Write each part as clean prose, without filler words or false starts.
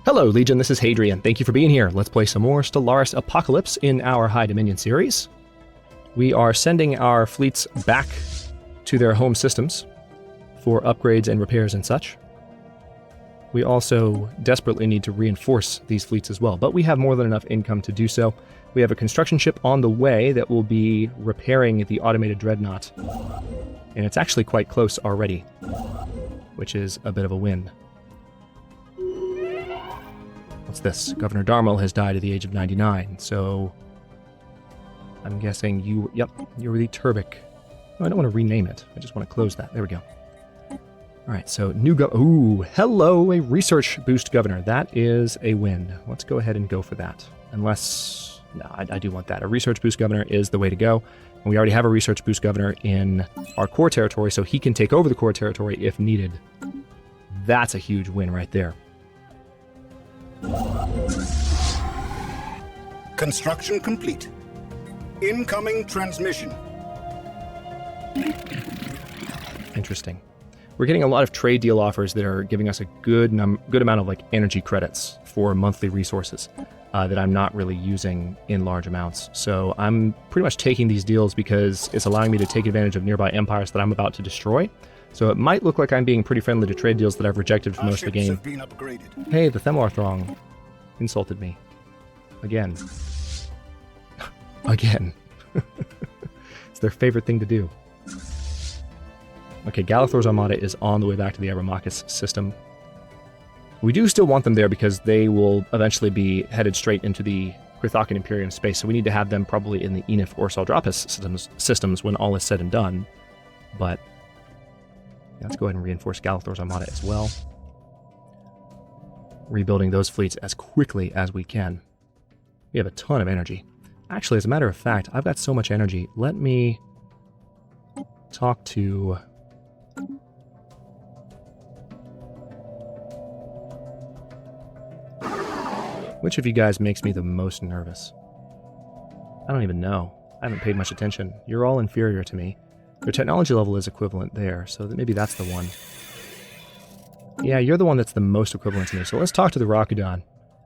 Hello, Legion, this is Hadrian. Thank you for being here. Let's play some more Stellaris Apocalypse in our High Dominion series. We are sending our fleets back to their home systems for upgrades and repairs and such. We also desperately need to reinforce these fleets as well, but we have more than enough income to do so. We have a construction ship on the way that will be repairing the automated Dreadnought, and it's actually quite close already, which is a bit of a win. What's this? Governor Darmel has died at the age of 99, so I'm guessing you were the Turbic. No, I don't want to rename it. I just want to close that. There we go. All right, so new ooh, hello, a research boost governor. That is a win. Let's go ahead and go for that. Unless, no, I do want that. A research boost governor is the way to go. And we already have a research boost governor in our core territory, so he can take over the core territory if needed. That's a huge win right there. Construction complete. Incoming transmission. Interesting. We're getting a lot of trade deal offers that are giving us a good amount of energy credits for monthly resources that I'm not really using in large amounts. So I'm pretty much taking these deals because it's allowing me to take advantage of nearby empires that I'm about to destroy. So it might look like I'm being pretty friendly to trade deals that I've rejected for most of the game. Hey, the Themarthrong insulted me. Again. Again. It's their favorite thing to do. Okay, Galathor's Armada is on the way back to the Abromachus system. We do still want them there because they will eventually be headed straight into the Krithakan Imperium space, so we need to have them probably in the Enif or Saldropus systems when all is said and done. But let's go ahead and reinforce Galathor's Armada as well. Rebuilding those fleets as quickly as we can. We have a ton of energy. Actually, as a matter of fact, I've got so much energy. Let me talk to... Which of you guys makes me the most nervous? I don't even know. I haven't paid much attention. You're all inferior to me. Your technology level is equivalent there, so maybe that's the one. Yeah, you're the one that's the most equivalent to me. So let's talk to the Rakudon.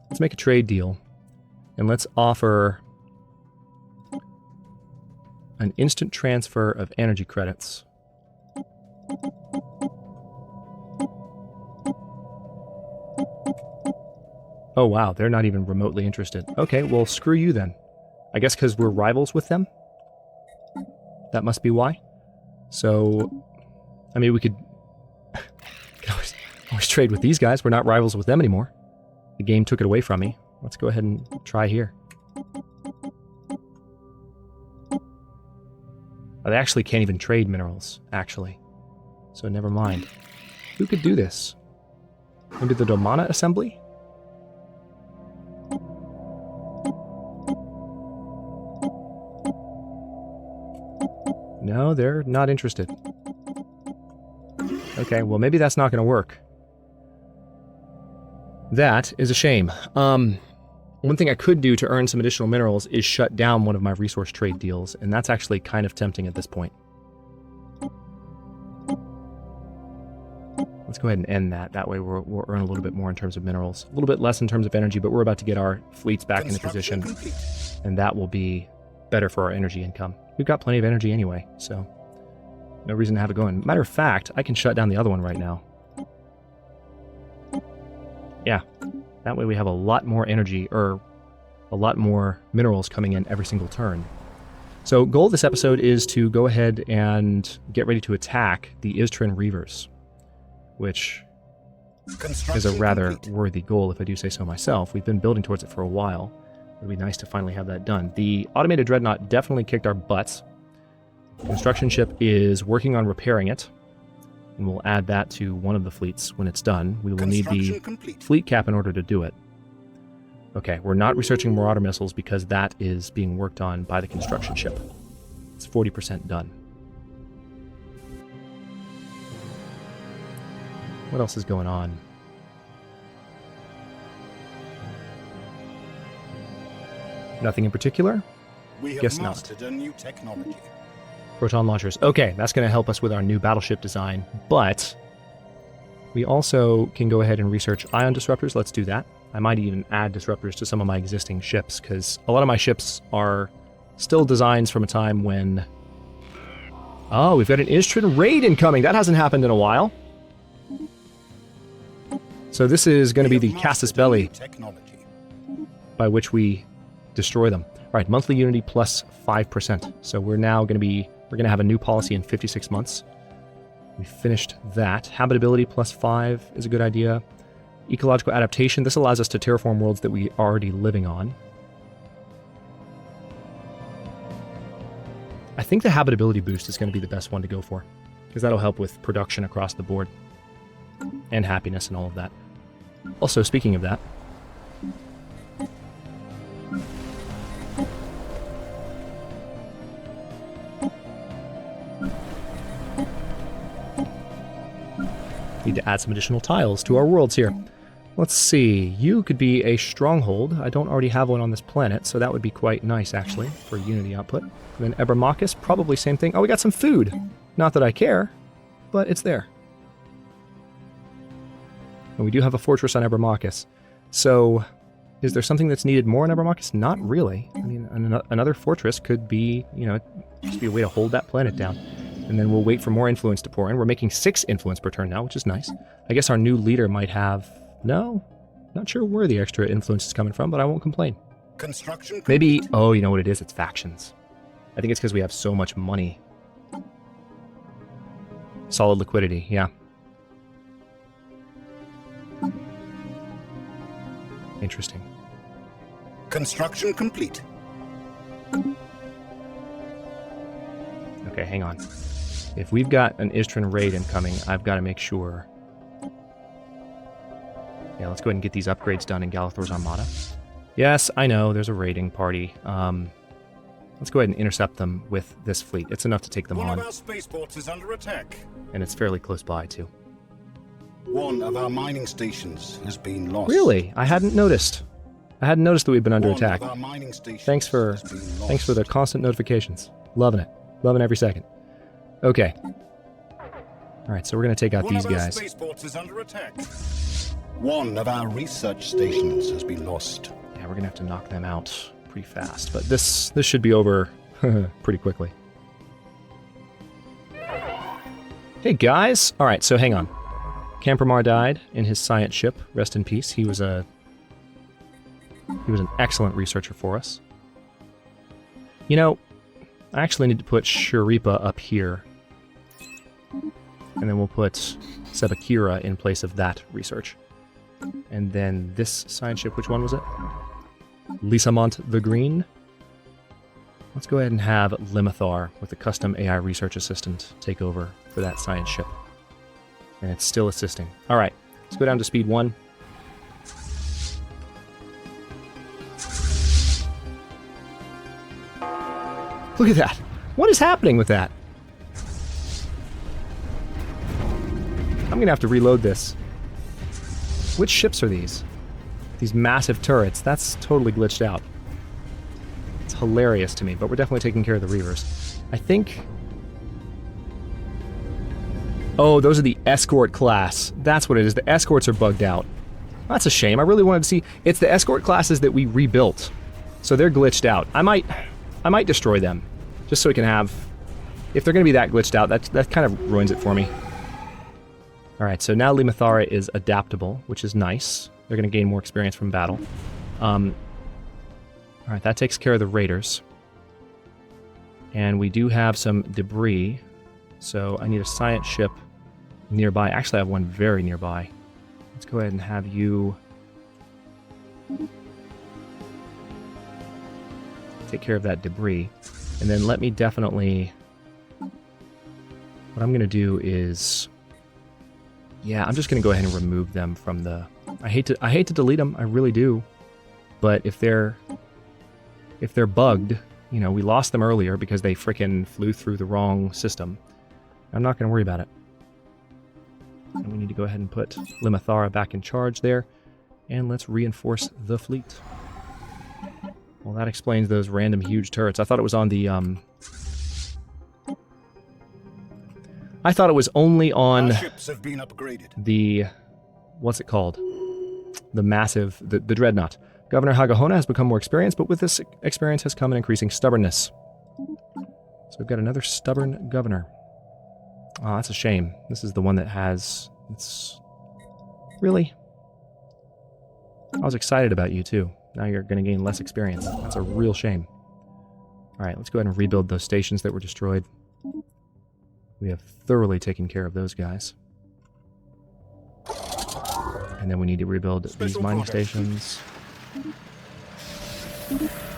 Let's make a trade deal. And let's offer an instant transfer of energy credits. Oh wow, they're not even remotely interested. Okay, well screw you then. I guess because we're rivals with them? That must be why. So, I mean, we could always trade with these guys. We're not rivals with them anymore. The game took it away from me. Let's go ahead and try here. Oh, they actually can't even trade minerals, actually. So never mind. Who could do this? Maybe the Domana Assembly? No, they're not interested. Okay, well maybe that's not going to work. That is a shame. One thing I could do to earn some additional minerals is shut down one of my resource trade deals, and that's actually kind of tempting at this point. Let's go ahead and end that. That way we'll earn a little bit more in terms of minerals. A little bit less in terms of energy, but we're about to get our fleets back into position, and that will be better for our energy income. We've got plenty of energy anyway, so no reason to have it going. Matter of fact, I can shut down the other one right now. Yeah, that way we have a lot more energy, or a lot more minerals coming in every single turn. So goal of this episode is to go ahead and get ready to attack the Istrin Reavers, which is a rather worthy goal if I do say so myself. We've been building towards it for a while. It would be nice to finally have that done. The automated Dreadnought definitely kicked our butts. The construction ship is working on repairing it, and we'll add that to one of the fleets when it's done. We will need the fleet cap in order to do it. Okay, we're not researching Marauder missiles because that is being worked on by the construction ship. It's 40% done. What else is going on? Nothing in particular? Guess not. A new technology. Proton launchers. Okay, that's going to help us with our new battleship design, but we also can go ahead and research ion disruptors. Let's do that. I might even add disruptors to some of my existing ships, because a lot of my ships are still designs from a time when... Oh, we've got an Istrid raid incoming! That hasn't happened in a while. So this is going to be the Casus Belli, by which we destroy them. All right, monthly unity plus 5%. So we're now going to have a new policy in 56 months. We finished that. Habitability plus 5 is a good idea. Ecological adaptation. This allows us to terraform worlds that we are already living on. I think the habitability boost is going to be the best one to go for, because that'll help with production across the board. And happiness and all of that. Also, speaking of that, need to add some additional tiles to our worlds here. Let's see, you could be a stronghold. I don't already have one on this planet, so that would be quite nice, actually, for unity output. And then Ebermachus, probably same thing. Oh, we got some food! Not that I care, but it's there. And we do have a fortress on Ebermachus. So, is there something that's needed more on Ebermachus? Not really. I mean, another fortress could be, you know, just be a way to hold that planet down. And then we'll wait for more influence to pour in. We're making 6 influence per turn now, which is nice. I guess our new leader might have... No? Not sure where the extra influence is coming from, but I won't complain. Construction Maybe... Oh, you know what it is? It's factions. I think it's because we have so much money. Solid liquidity, yeah. Interesting. Construction complete. Okay, hang on. If we've got an Istrid raid incoming, I've got to make sure... Yeah, let's go ahead and get these upgrades done in Galathor's Armada. Yes, I know, there's a raiding party. Let's go ahead and intercept them with this fleet. It's enough to take them on. One of our spaceports is under attack. And it's fairly close by, too. One of our mining stations has been lost. Really? I hadn't noticed. I hadn't noticed that we've been under attack. One of our mining stations Thanks for the constant notifications. Loving it. Loving every second. Okay. Alright, so we're going to take out these guys. One of our spaceports is under attack. One of our research stations has been lost. Yeah, we're going to have to knock them out pretty fast. But this should be over pretty quickly. Hey, guys! Alright, so hang on. Campermar died in his science ship. Rest in peace. He was an excellent researcher for us. You know, I actually need to put Cherryh up here. And then we'll put Sebakira in place of that research. And then this science ship, which one was it? Lysamont the Green. Let's go ahead and have Limithar with the custom AI research assistant take over for that science ship. And it's still assisting. Alright, let's go down to speed 1. Look at that! What is happening with that? I'm gonna have to reload this. Which ships are these? These massive turrets. That's totally glitched out. It's hilarious to me, but we're definitely taking care of the Reavers. I think... Oh, those are the escort class. That's what it is. The escorts are bugged out. That's a shame. I really wanted to see... It's the escort classes that we rebuilt. So they're glitched out. I might destroy them. Just so we can have... If they're going to be that glitched out, that kind of ruins it for me. Alright, so now Limithara is adaptable, which is nice. They're going to gain more experience from battle. Alright, that takes care of the raiders. And we do have some debris. So I need a science ship nearby. Actually, I have one very nearby. Let's go ahead and have you... take care of that debris. And then let me definitely... What I'm going to do is... Yeah, I'm just going to go ahead and remove them from the... I hate to delete them, I really do. But if they're bugged, you know, we lost them earlier because they frickin' flew through the wrong system. I'm not going to worry about it. And we need to go ahead and put Limithara back in charge there. And let's reinforce the fleet. Well, that explains those random huge turrets. I thought it was on the, I thought it was only on our ships have been upgraded. the... What's it called? the Dreadnought. Governor Hagahona has become more experienced, but with this experience has come an increasing stubbornness. So we've got another stubborn governor. Oh, that's a shame. This is the one that has... It's... Really? I was excited about you, too. Now you're going to gain less experience. That's a real shame. Alright, let's go ahead and rebuild those stations that were destroyed. We have thoroughly taken care of those guys. And then we need to rebuild these mining stations.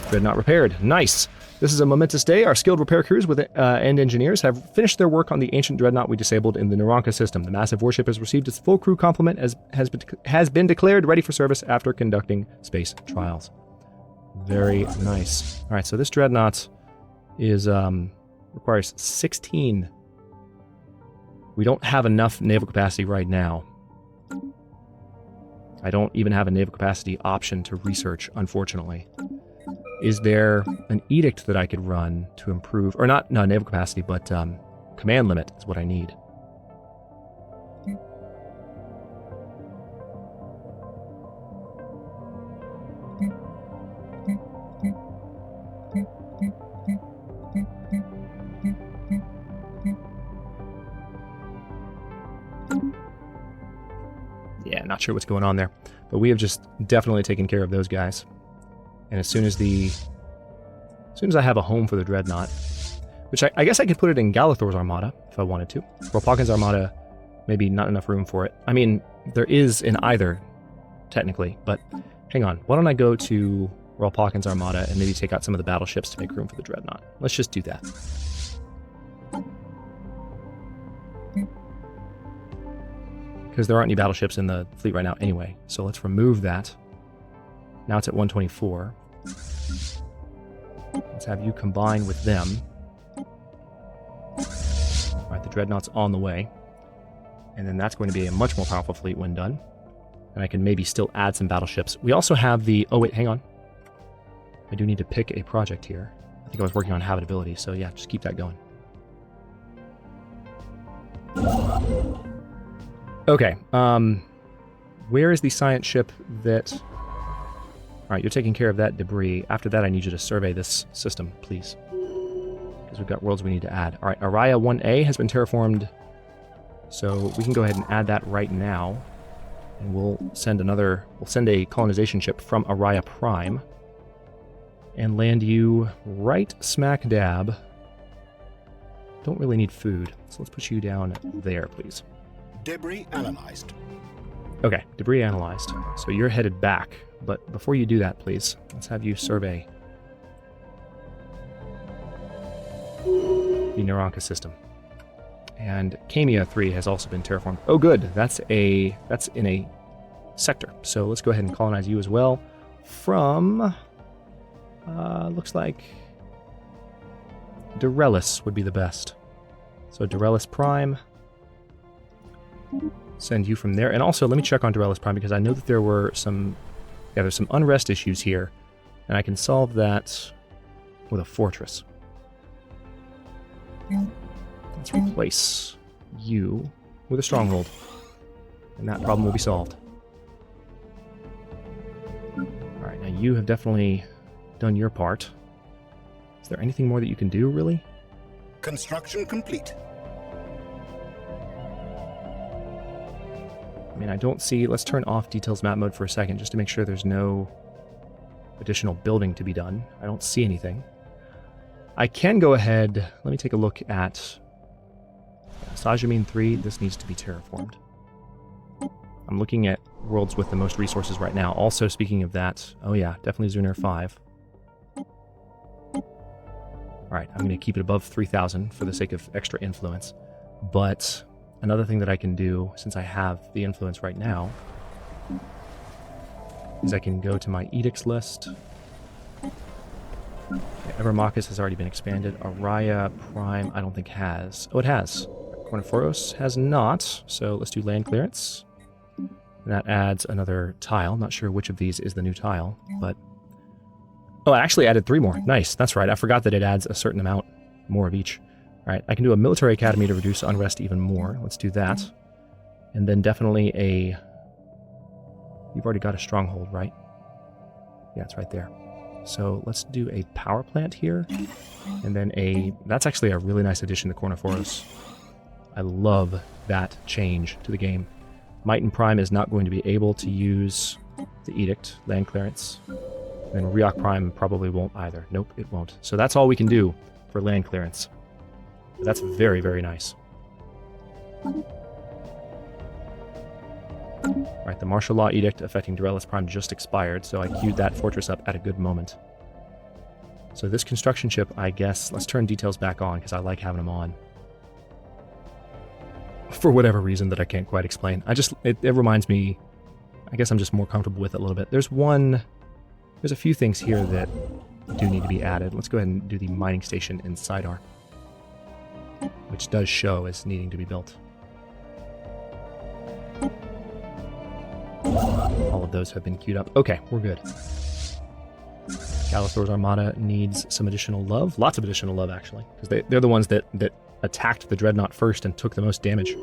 Dreadnought repaired. Nice! This is a momentous day. Our skilled repair crews and engineers have finished their work on the ancient Dreadnought we disabled in the Naranka system. The massive warship has received its full crew complement as has been declared ready for service after conducting space trials. Very nice. Alright, so this Dreadnought is requires 16. We don't have enough naval capacity right now. I don't even have a naval capacity option to research, unfortunately. Is there an edict that I could run to improve, or not naval capacity, but command limit is what I need. Yeah, not sure what's going on there, but we have just definitely taken care of those guys. And as soon as I have a home for the Dreadnought, which I guess I could put it in Galathor's Armada if I wanted to. Rolpakin's Armada, maybe not enough room for it. I mean, there is in either, technically, but hang on. Why don't I go to Rolpakin's Armada and maybe take out some of the battleships to make room for the Dreadnought? Let's just do that. Because there aren't any battleships in the fleet right now anyway, so let's remove that. Now it's at 124. Let's have you combine with them. Alright, the Dreadnought's on the way. And then that's going to be a much more powerful fleet when done. And I can maybe still add some battleships. We also have the... Oh wait, hang on. I do need to pick a project here. I think I was working on habitability, so yeah, just keep that going. Okay, where is the science ship that... Alright, you're taking care of that debris. After that, I need you to survey this system, please. Because we've got worlds we need to add. Alright, Araya 1A has been terraformed, so we can go ahead and add that right now. And we'll send a colonization ship from Araya Prime and land you right smack dab. Don't really need food, so let's put you down there, please. Debris analyzed. Okay, debris analyzed. So you're headed back, but before you do that, please, let's have you survey the Naranka system. And Kamia 3 has also been terraformed. Oh good, that's in a sector. So let's go ahead and colonize you as well from, looks like Dorelis would be the best. So Dorelis Prime, send you from there. And also, let me check on Dorelis Prime, because I know that there were some... Yeah, there's some unrest issues here, and I can solve that with a fortress. Let's replace you with a stronghold, and that problem will be solved. Alright, now you have definitely done your part. Is there anything more that you can do, really? Construction complete. I mean, I don't see... Let's turn off details map mode for a second, just to make sure there's no additional building to be done. I don't see anything. I can go ahead... Let me take a look at... Sajamin 3, this needs to be terraformed. I'm looking at worlds with the most resources right now. Also, speaking of that... Oh yeah, definitely Zunar 5. Alright, I'm going to keep it above 3,000 for the sake of extra influence. But... Another thing that I can do, since I have the influence right now, is I can go to my edicts list. Okay, Evermarcus has already been expanded. Araya Prime, I don't think has. Oh, it has. Corniforos has not, so let's do land clearance. And that adds another tile. Not sure which of these is the new tile, but... Oh, it actually added 3 more. Nice, that's right. I forgot that it adds a certain amount more of each. Alright, I can do a military academy to reduce unrest even more. Let's do that. And then definitely a You've already got a stronghold, right? Yeah, it's right there. So let's do a power plant here. And then that's actually a really nice addition to Corniforos. I love that change to the game. Might and Prime is not going to be able to use the Edict, land clearance. And Reoc Prime probably won't either. Nope, it won't. So that's all we can do for land clearance. But that's very, very nice. Right, the Martial Law Edict affecting Dorellus Prime just expired, so I queued that fortress up at a good moment. So this construction ship, I guess, let's turn details back on, because I like having them on. For whatever reason that I can't quite explain. It reminds me, I guess I'm just more comfortable with it a little bit. There's a few things here that do need to be added. Let's go ahead and do the mining station in Syndar, which does show as needing to be built. All of those have been queued up. Okay, we're good. Galithor's Armada needs some additional love. Lots of additional love, actually. Because they're the ones that attacked the Dreadnought first and took the most damage.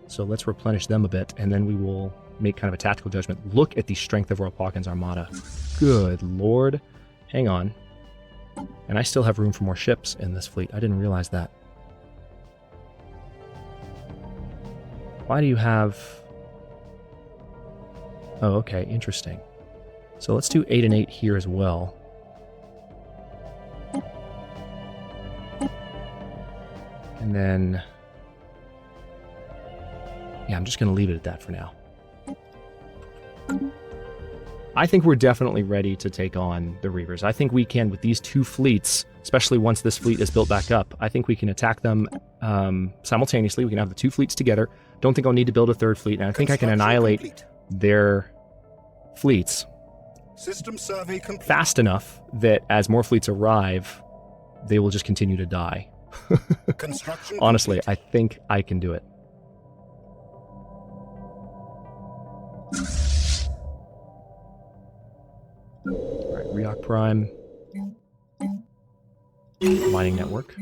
So let's replenish them a bit, and then we will make kind of a tactical judgment. Look at the strength of Rolpawkin's Armada. Good lord. Hang on. And I still have room for more ships in this fleet. I didn't realize that. Why do you have... Oh, okay, interesting. So let's do 8 and 8 here as well. And then... yeah, I'm just going to leave it at that for now. I think we're definitely ready to take on the Reavers. I think we can, with these two fleets, especially once this fleet is built back up, I think we can attack them simultaneously. We can have the two fleets together. Don't think I'll need to build a third fleet, and I think I can annihilate their fleets System survey complete. Fast enough that as more fleets arrive, they will just continue to die. Construction Honestly, complete. I think I can do it. Alright, Reoc Prime. Mining network.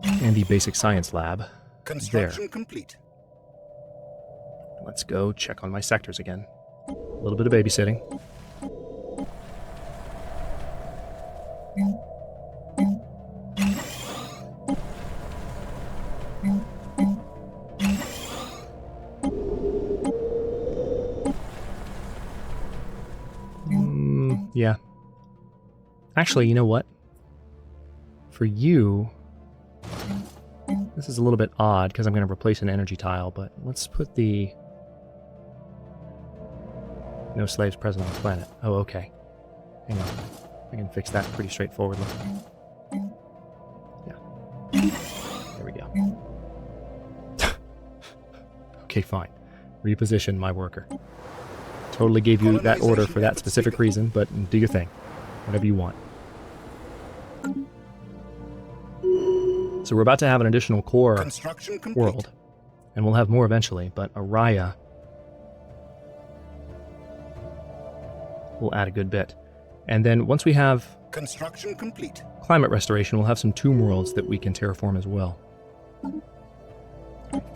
And the basic science lab. Construction complete. Let's go check on my sectors again. A little bit of babysitting. Yeah. Actually, you know what? For you, this is a little bit odd because I'm going to replace an energy tile, but let's put the no slaves present on the planet. Oh, okay. Hang on. I can fix that pretty straightforwardly. Yeah. There we go. Okay, fine. Reposition my worker. Totally gave you that order for that specific reason, but do your thing. Whatever you want. So we're about to have an additional core world. And we'll have more eventually, but Araya will add a good bit. And then once we have construction complete, climate restoration, we'll have some tomb worlds that we can terraform as well.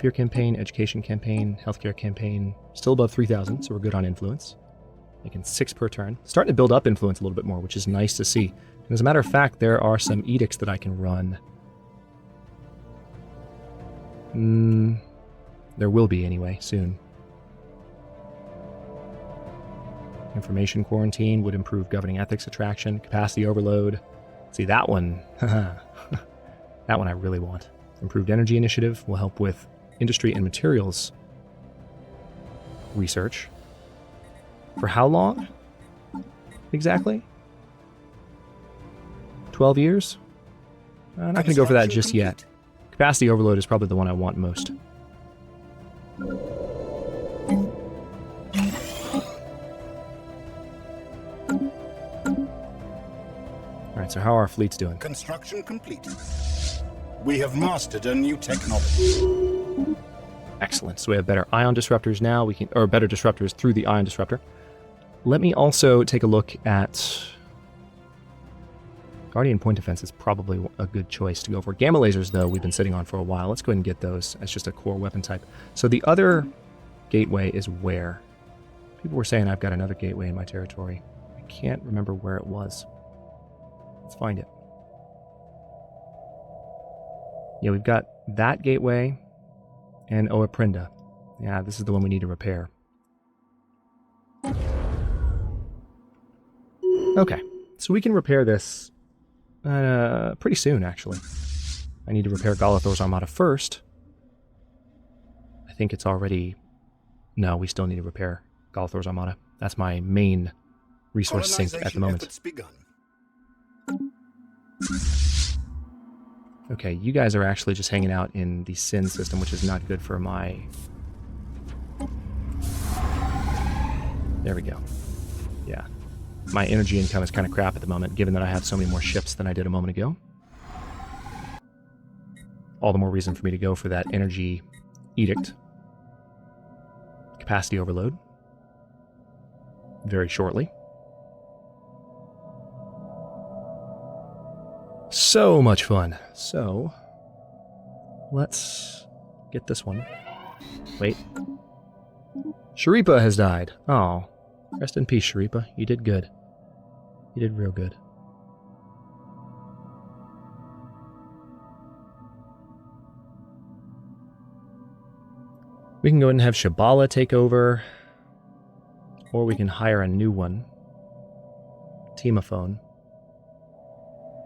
Fear campaign, education campaign, healthcare campaign, still above 3,000, so we're good on influence. Making 6 per turn. Starting to build up influence a little bit more, which is nice to see. And as a matter of fact, there are some edicts that I can run. There will be anyway, soon. Information quarantine would improve governing ethics attraction, capacity overload. See, that one, that one I really want. Improved energy initiative will help with industry and materials research. For how long? Exactly? 12 years? I'm not going to go for that just yet. Capacity overload is probably the one I want most. Alright, so how are our fleets doing? Construction complete. We have mastered a new technology. Excellent. So we have better ion disruptors now. We can, or better disruptors through the ion disruptor. Let me also take a look at Guardian Point Defense is probably a good choice to go for. Gamma lasers, though, we've been sitting on for a while. Let's go ahead and get those as just a core weapon type. So the other gateway is where? People were saying I've got another gateway in my territory. I can't remember where it was. Let's find it. Yeah, we've got that gateway and Oaprinda. Yeah, this is the one we need to repair. Okay, so we can repair this pretty soon, actually. I need to repair Galathor's Armada first. I think it's already... No, we still need to repair Galathor's Armada. That's my main resource sink at the moment. Okay, you guys are actually just hanging out in the Sin system, which is not good for my... There we go. Yeah. My energy income is kind of crap at the moment, given that I have so many more ships than I did a moment ago. All the more reason for me to go for that energy edict. Capacity overload. Very shortly. So much fun. So, let's get this one. Wait. Cherryh has died. Oh. Rest in peace, Cherryh. You did good. You did real good. We can go ahead and have Shabala take over. Or we can hire a new one. Teamophone.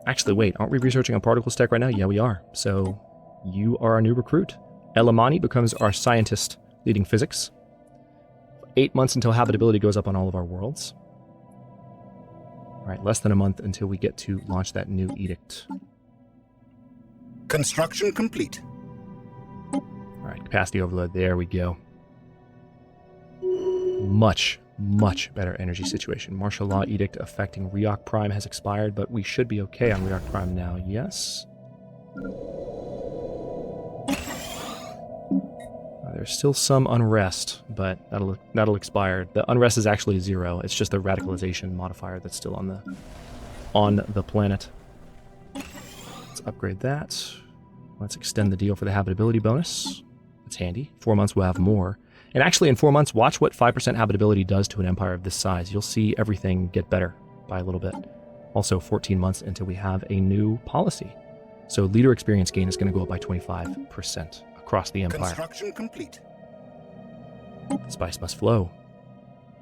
Actually, wait, aren't we researching on particles tech right now? Yeah, we are. So, you are our new recruit. Elamani becomes our scientist leading physics. 8 months until habitability goes up on all of our worlds. Alright, less than a month until we get to launch that new edict. Construction complete. Alright, capacity overload, there we go. Much better energy situation. Martial law edict affecting Reoc Prime has expired, but we should be okay on Reoc Prime now, yes? There's still some unrest, but that'll expire. The unrest is actually 0. It's just the radicalization modifier that's still on the planet. Let's upgrade that. Let's extend the deal for the habitability bonus. That's handy. 4 months we'll have more. And actually in 4 months, watch what 5% habitability does to an empire of this size. You'll see everything get better by a little bit. Also 14 months until we have a new policy. So leader experience gain is going to go up by 25%. Across the empire. Construction complete. Spice must flow.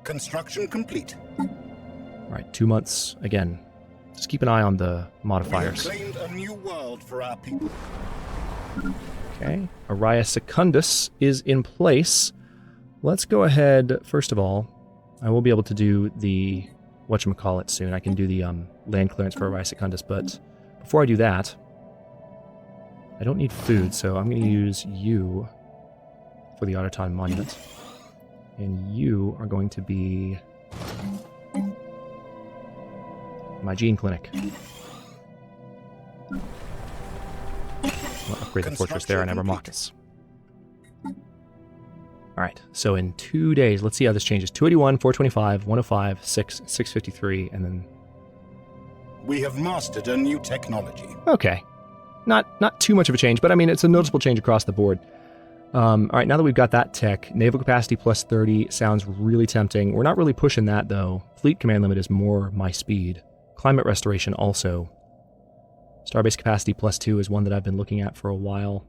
Construction complete. Alright, 2 months. Again, just keep an eye on the modifiers. We have claimed a new world for our people. Okay, Araya Secundus is in place. Let's go ahead, first of all, I will be able to do the whatchamacallit soon. I can do the land clearance for Araya Secundus, but before I do that, I don't need food, so I'm going to use you for the Autoton Monument. And you are going to be my gene clinic. I'll upgrade the fortress there on Abramakis. Alright, so in 2 days, let's see how this changes. 281, 425, 105, 6, 653, and then... We have mastered a new technology. Okay. Not too much of a change, but I mean, it's a noticeable change across the board. Alright, now that we've got that tech, naval capacity plus 30 sounds really tempting. We're not really pushing that, though. Fleet command limit is more my speed. Climate restoration also. Starbase capacity plus 2 is one that I've been looking at for a while.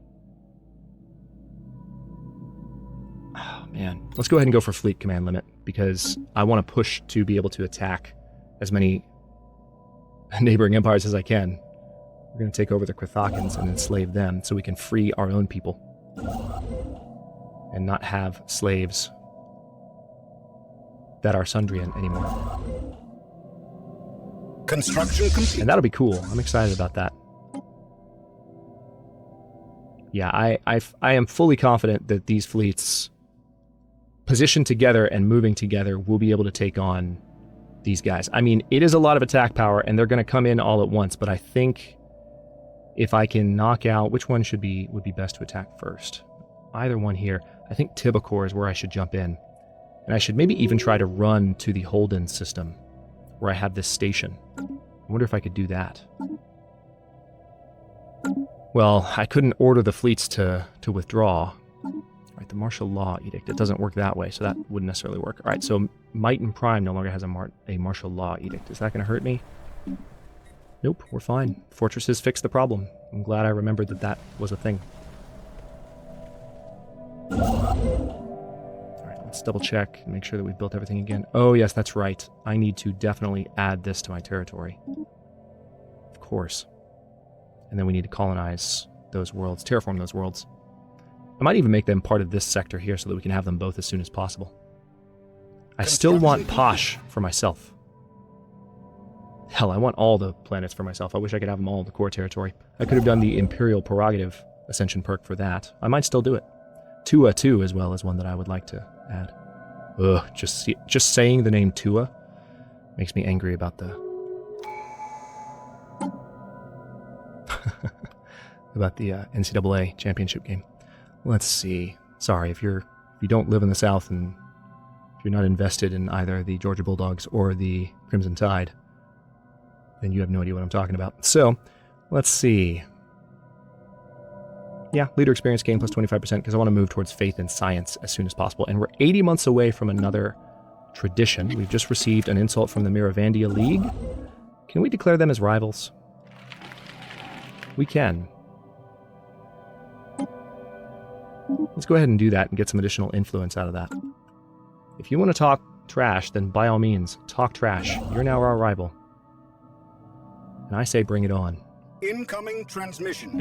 Oh, man. Let's go ahead and go for fleet command limit, because I want to push to be able to attack as many neighboring empires as I can. We're going to take over the Krithakans and enslave them so we can free our own people. And not have slaves that are Sundrian anymore. Construction complete. And that'll be cool. I'm excited about that. Yeah, I am fully confident that these fleets, positioned together and moving together, will be able to take on these guys. I mean, it is a lot of attack power, and they're going to come in all at once, but I think if I can knock out... Which one would be best to attack first? Either one here. I think Tibacor is where I should jump in. And I should maybe even try to run to the Holden system, where I have this station. I wonder if I could do that. Well, I couldn't order the fleets to withdraw. Right, the martial law edict. It doesn't work that way, so that wouldn't necessarily work. All right, so Might and Prime no longer has a martial law edict. Is that going to hurt me? Nope, we're fine. Fortresses fix the problem. I'm glad I remembered that that was a thing. Alright, let's double check and make sure that we've built everything again. Oh yes, that's right. I need to definitely add this to my territory. Of course. And then we need to colonize those worlds, terraform those worlds. I might even make them part of this sector here so that we can have them both as soon as possible. I still want Posh for myself. Hell, I want all the planets for myself. I wish I could have them all in the core territory. I could have done the Imperial Prerogative Ascension perk for that. I might still do it. Tua, too, as well, is one that I would like to add. Ugh, just saying the name Tua makes me angry about the... about the NCAA championship game. Let's see. Sorry, if you don't live in the South and if you're not invested in either the Georgia Bulldogs or the Crimson Tide, then you have no idea what I'm talking about. So, let's see. Yeah, leader experience gain plus 25% because I want to move towards faith and science as soon as possible. And we're 80 months away from another tradition. We've just received an insult from the Miravandia League. Can we declare them as rivals? We can. Let's go ahead and do that and get some additional influence out of that. If you want to talk trash, then by all means, talk trash. You're now our rival. And I say bring it on. Incoming transmission.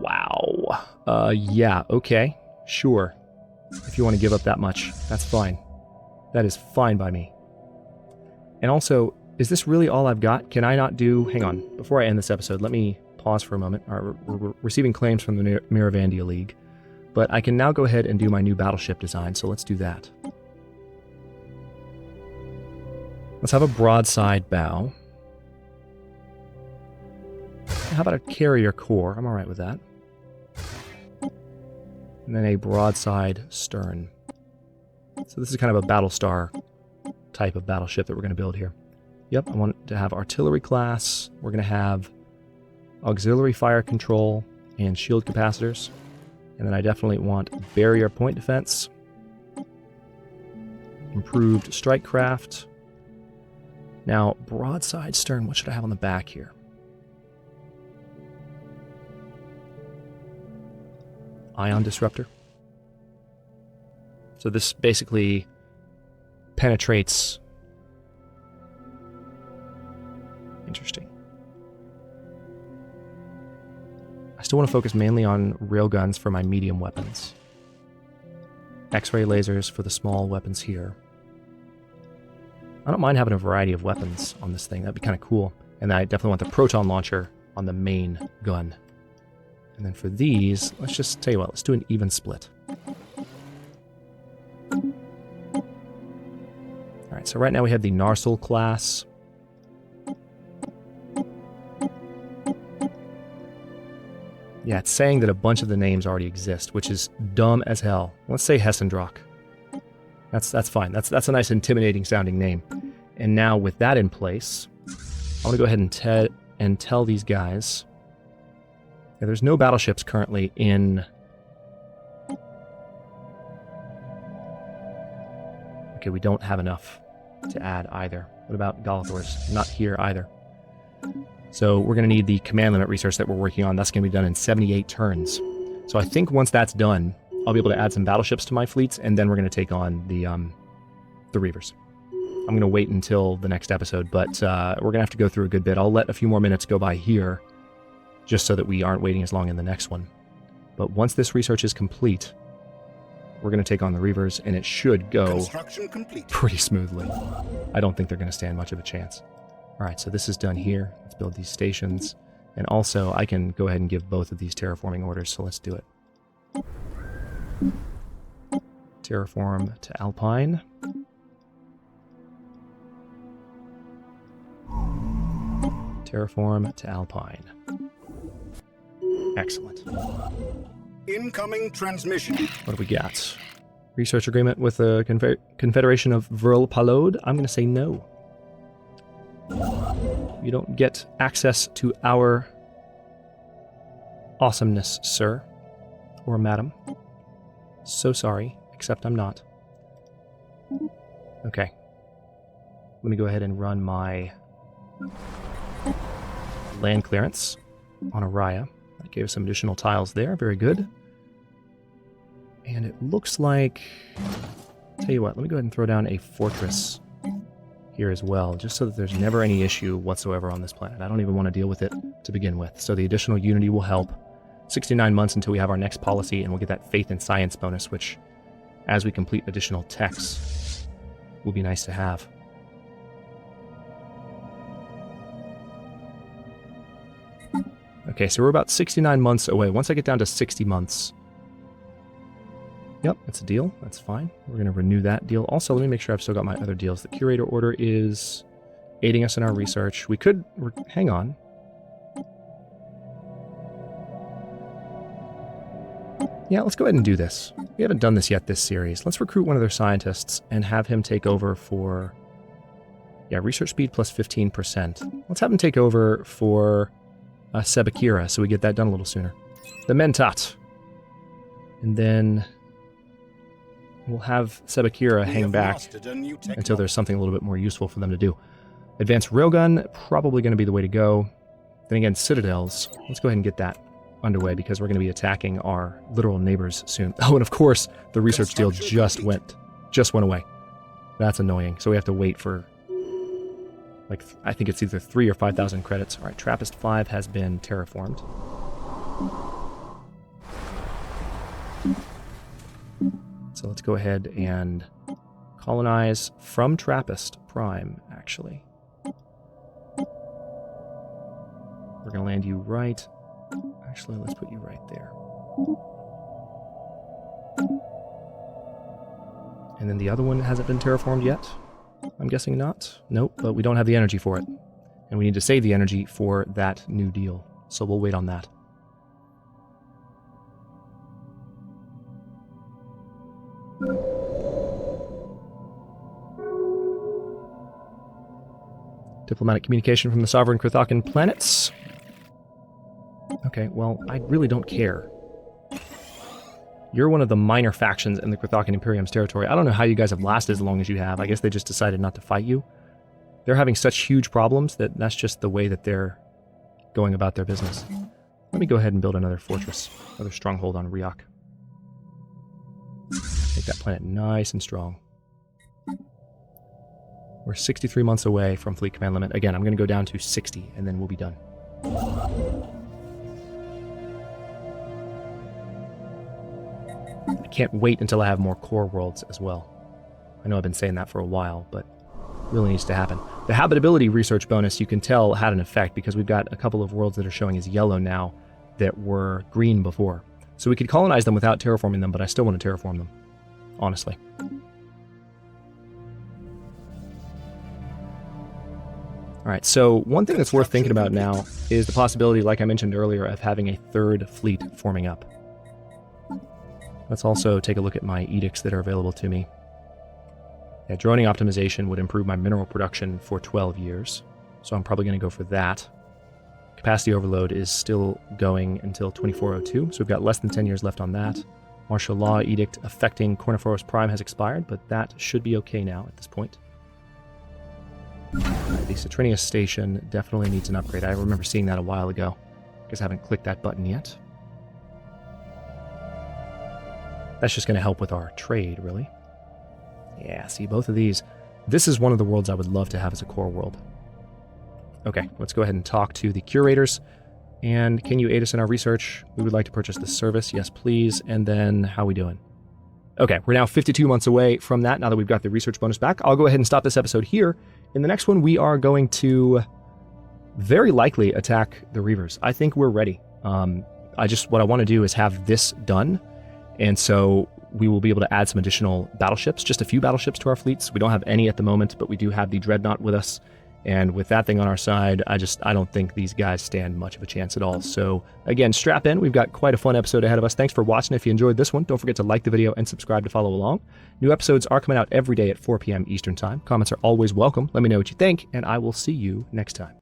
Wow. Yeah, okay. Sure. If you want to give up that much, that's fine. That is fine by me. And also, is this really all I've got? Can I not do... Hang on. Before I end this episode, let me pause for a moment. We're receiving claims from the Miravandia League. But I can now go ahead and do my new battleship design, so let's do that. Let's have a broadside bow. How about a carrier core? I'm alright with that. And then a broadside stern. So this is kind of a Battlestar type of battleship that we're going to build here. Yep, I want to have artillery class. We're going to have auxiliary fire control and shield capacitors. And then I definitely want barrier point defense. Improved strike craft. Now, broadside stern, what should I have on the back here? Ion disruptor. So this basically penetrates... Interesting. I still want to focus mainly on railguns for my medium weapons. X-ray lasers for the small weapons here. I don't mind having a variety of weapons on this thing. That'd be kind of cool. And I definitely want the proton launcher on the main gun. And then for these, let's just tell you what, let's do an even split. Alright, so right now we have the Narsil class. Yeah, it's saying that a bunch of the names already exist, which is dumb as hell. Let's say Hessendrock. That's fine. That's a nice intimidating sounding name. And now with that in place, I want to go ahead and tell these guys... Yeah, there's no battleships currently in... Okay, we don't have enough to add either. What about Galathor's? Not here either. So we're going to need the command limit research that we're working on. That's going to be done in 78 turns. So I think once that's done, I'll be able to add some battleships to my fleets, and then we're going to take on the Reavers. I'm going to wait until the next episode, but we're going to have to go through a good bit. I'll let a few more minutes go by here, just so that we aren't waiting as long in the next one. But once this research is complete, we're going to take on the Reavers, and it should go pretty smoothly. I don't think they're going to stand much of a chance. Alright, so this is done here. Let's build these stations. And also, I can go ahead and give both of these terraforming orders, so let's do it. Terraform to Alpine. Terraform to Alpine. Excellent. Incoming transmission. What do we got? Research agreement with the Confederation of Vril Palode? I'm going to say no. You don't get access to our awesomeness, sir. or madam. So sorry, except I'm not. Okay. Let me go ahead and run my land clearance on Araya. That gave us some additional tiles there. Very good. And it looks like... Tell you what, let me go ahead and throw down a fortress here as well, just so that there's never any issue whatsoever on this planet. I don't even want to deal with it to begin with. So the additional unity will help. 69 months until we have our next policy, and we'll get that faith and science bonus, which, as we complete additional techs, will be nice to have. Okay, so we're about 69 months away. Once I get down to 60 months... Yep, that's a deal. That's fine. We're going to renew that deal. Also, let me make sure I've still got my other deals. The Curator Order is aiding us in our research. We could... hang on. Yeah, let's go ahead and do this. We haven't done this yet this series. Let's recruit one of their scientists and have him take over for... Yeah, research speed plus 15%. Let's have him take over for Sebakira, so we get that done a little sooner. The Mentat. And then... we'll have Sebakira hang back until there's something a little bit more useful for them to do. Advanced Railgun, probably going to be the way to go. Then again, Citadels. Let's go ahead and get that underway because we're going to be attacking our literal neighbors soon. Oh, and of course, the research deal just went away. That's annoying. So we have to wait for, like, I think it's either 3,000 or 5,000 credits. All right, Trappist 5 has been terraformed. So let's go ahead and colonize from Trappist Prime, actually. We're going to land you right... Actually, let's put you right there. And then the other one hasn't been terraformed yet? I'm guessing not. Nope, but we don't have the energy for it. And we need to save the energy for that new deal. So we'll wait on that. Diplomatic communication from the sovereign Krithakan planets. Okay, well, I really don't care. You're one of the minor factions in the Krithakan Imperium's territory. I don't know how you guys have lasted as long as you have. I guess they just decided not to fight you. They're having such huge problems that that's just the way that they're going about their business. Let me go ahead and build another fortress, another stronghold on Riok. Make that planet nice and strong. We're 63 months away from fleet command limit. Again, I'm going to go down to 60, and then we'll be done. I can't wait until I have more core worlds as well. I know I've been saying that for a while, but it really needs to happen. The habitability research bonus, you can tell, had an effect because we've got a couple of worlds that are showing as yellow now that were green before. So we could colonize them without terraforming them, but I still want to terraform them, honestly. Alright, so one thing that's worth thinking about now is the possibility, like I mentioned earlier, of having a third fleet forming up. Let's also take a look at my edicts that are available to me. Yeah, droning optimization would improve my mineral production for 12 years, so I'm probably going to go for that. Capacity overload is still going until 2402, so we've got less than 10 years left on that. Martial law edict affecting Corniferous Prime has expired, but that should be okay now at this point. The Citrinius station definitely needs an upgrade. I remember seeing that a while ago. I guess I haven't clicked that button yet. That's just going to help with our trade, really. Yeah, see, both of these. This is one of the worlds I would love to have as a core world. Okay, let's go ahead and talk to the curators. And can you aid us in our research? We would like to purchase this service. Yes, please. And then, how are we doing? Okay, we're now 52 months away from that, now that we've got the research bonus back. I'll go ahead and stop this episode here. In the next one, we are going to very likely attack the Reavers. I think we're ready. What I want to do is have this done. And so we will be able to add some additional battleships, just a few battleships to our fleets. We don't have any at the moment, but we do have the Dreadnought with us. And with that thing on our side, I don't think these guys stand much of a chance at all. So again, strap in. We've got quite a fun episode ahead of us. Thanks for watching. If you enjoyed this one, don't forget to like the video and subscribe to follow along. New episodes are coming out every day at 4 p.m. Eastern Time. Comments are always welcome. Let me know what you think, and I will see you next time.